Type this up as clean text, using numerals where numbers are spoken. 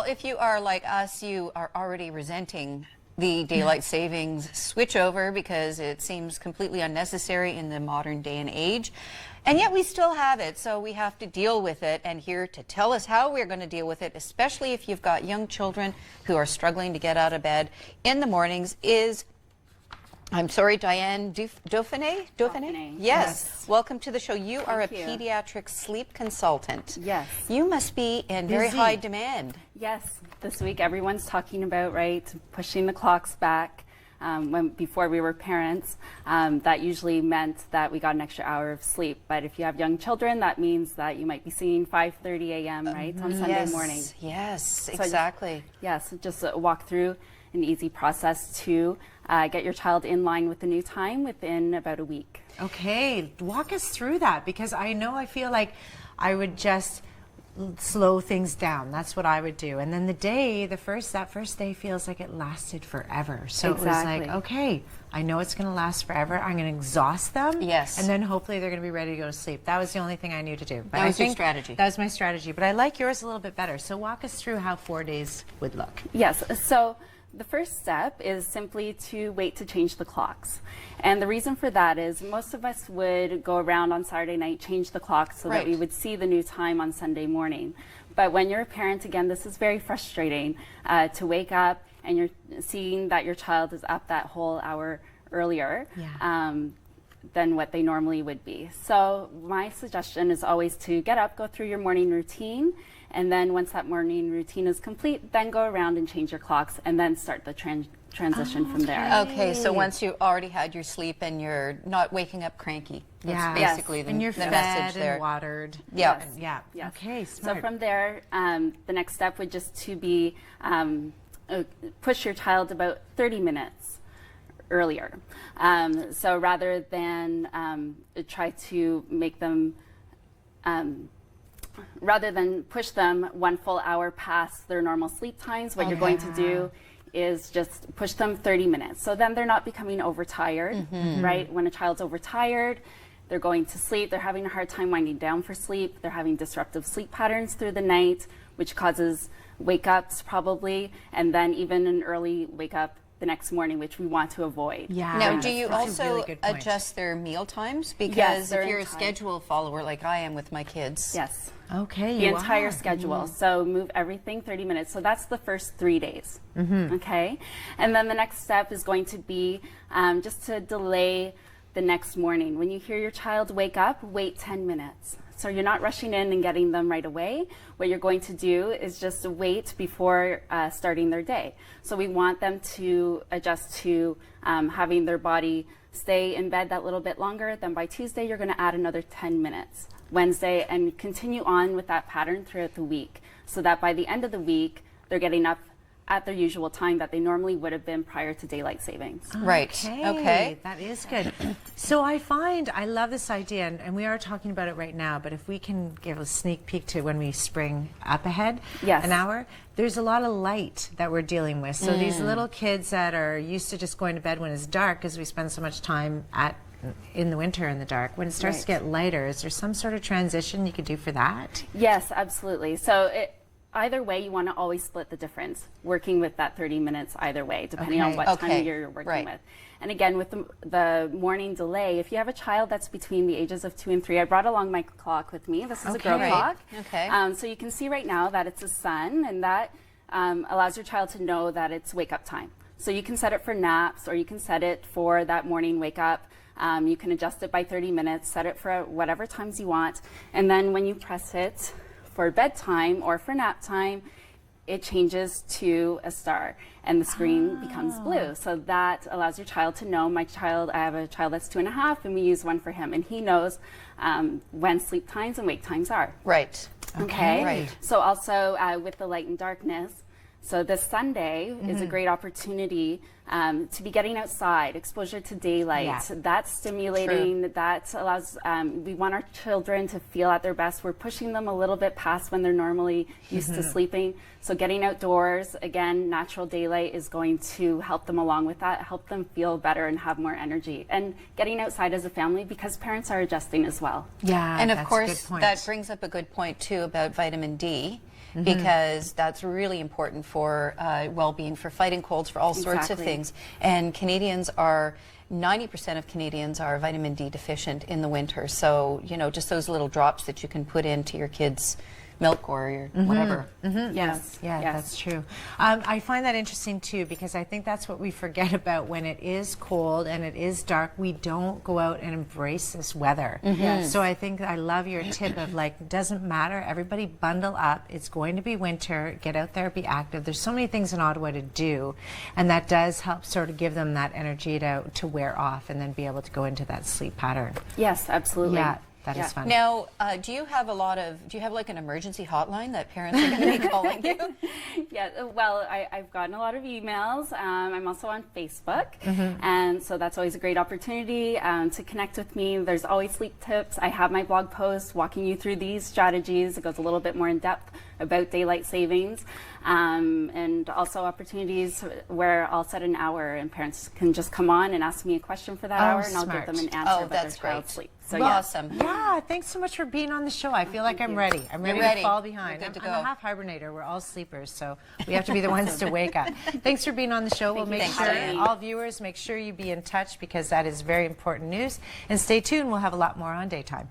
Well, if you are like us, you are already resenting the daylight savings switch over because it seems completely unnecessary in the modern day and age. And yet we still have it, so we have to deal with it. And here to tell us how we're going to deal with it, especially if you've got young children who are struggling to get out of bed in the mornings, is Diane Dauphiné? Yes. Welcome to the show. You are a pediatric sleep consultant. Yes. You must be in very high demand. Yes. This week everyone's talking about, pushing the clocks back. Before we were parents, that usually meant that we got an extra hour of sleep. But if you have young children, that means that you might be seeing 5:30 a.m. on Sunday morning. Yes, exactly. Just walk through an easy process to get your child in line with the new time within about a week. Okay, walk us through that, because I feel like I would just slow things down. That's what I would do. And then that first day feels like it lasted forever. So It was like, okay, I know it's going to last forever. I'm going to exhaust them. Yes. And then hopefully they're going to be ready to go to sleep. That was the only thing I knew to do. But that was your strategy. That was my strategy. But I like yours a little bit better. So walk us through how 4 days would look. Yes. So the first step is simply to wait to change the clocks. And the reason for that is most of us would go around on Saturday night, change the clock so that we would see the new time on Sunday morning. But when you're a parent, again, this is very frustrating to wake up and you're seeing that your child is up that whole hour earlier than what they normally would be. So my suggestion is always to get up, go through your morning routine, and then once that morning routine is complete, then go around and change your clocks and then start the transition from there. Okay, so once you already had your sleep and you're not waking up cranky. That's basically the, and you're the fed message there. And watered. Yeah. Yes. Okay, smart. So from there, the next step would just to be push your child about 30 minutes earlier. So rather than try to make them rather than push them 1 full hour past their normal sleep times, what you're going to do is just push them 30 minutes. So then they're not becoming overtired, right? When a child's overtired, they're going to sleep, they're having a hard time winding down for sleep, they're having disruptive sleep patterns through the night, which causes wake-ups probably, and then even an early wake-up the next morning, which we want to avoid. Yeah. Now, do you also really adjust their meal times? Because Yes, if you're a schedule follower like I am with my kids. Yes. Okay. The entire schedule. So move everything 30 minutes. So that's the first 3 days. Okay. And then the next step is going to be just to delay the next morning. When you hear your child wake up, wait 10 minutes. So you're not rushing in and getting them right away. What you're going to do is just wait before starting their day. So we want them to adjust to having their body stay in bed that little bit longer. Then by Tuesday, you're going to add another 10 minutes. Wednesday, and continue on with that pattern throughout the week, so that by the end of the week, they're getting up at their usual time that they normally would have been prior to daylight savings. Right. Okay. That is good. So I love this idea, and we are talking about it right now, but if we can give a sneak peek to when we spring up ahead, an hour, there's a lot of light that we're dealing with. So these little kids that are used to just going to bed when it's dark, because we spend so much time in the winter in the dark, when it starts to get lighter, is there some sort of transition you could do for that? Yes, absolutely. So either way, you want to always split the difference, working with that 30 minutes either way, depending on what time of year you're working with. And again, with the morning delay, if you have a child that's between the ages of 2 and 3, I brought along my clock with me. This is a girl clock. Okay. So you can see right now that it's a sun, and that allows your child to know that it's wake up time. So you can set it for naps, or you can set it for that morning wake up. You can adjust it by 30 minutes, set it for whatever times you want, and then when you press it for bedtime or for nap time, it changes to a star and the screen becomes blue. So that allows your child to know, I have a child that's 2.5, and we use one for him, and he knows when sleep times and wake times are. Right. Okay. Right. So also with the light and darkness, so this Sunday is a great opportunity to be getting outside, exposure to daylight. That's stimulating. That allows, we want our children to feel at their best. We're pushing them a little bit past when they're normally used to sleeping. So getting outdoors, again, natural daylight is going to help them along with that, help them feel better and have more energy. And getting outside as a family, because parents are adjusting as well. Yeah, and of that's a course, good point. that brings up a good point too about vitamin D. because that's really important for well-being, for fighting colds, for all sorts of things. And 90% of Canadians are vitamin D deficient in the winter. So, you know, just those little drops that you can put into your kids' milk or your whatever. Yes. Yeah, that's true. I find that interesting too, because I think that's what we forget about when it is cold and it is dark. We don't go out and embrace this weather. So I think I love your tip of like, doesn't matter, everybody bundle up. It's going to be winter. Get out there, be active. There's so many things in Ottawa to do, and that does help sort of give them that energy to wear off and then be able to go into that sleep pattern. Yes, absolutely. Yeah. That is fun. Now, do you have like an emergency hotline that parents are going to be calling you? Yeah, well, I've gotten a lot of emails. I'm also on Facebook, and so that's always a great opportunity to connect with me. There's always sleep tips. I have my blog post walking you through these strategies. It goes a little bit more in depth about daylight savings, and also opportunities where I'll set an hour and parents can just come on and ask me a question for that hour, and I'll give them an answer about their child's sleep. So awesome. Yeah, thanks so much for being on the show. I feel like I'm ready. I'm ready to fall behind. You're good to I'm go. a half hibernator. We're all sleepers, so we have to be the ones to wake up. Thanks for being on the show. We'll make sure all viewers make sure you be in touch, because that is very important news. And stay tuned. We'll have a lot more on Daytime.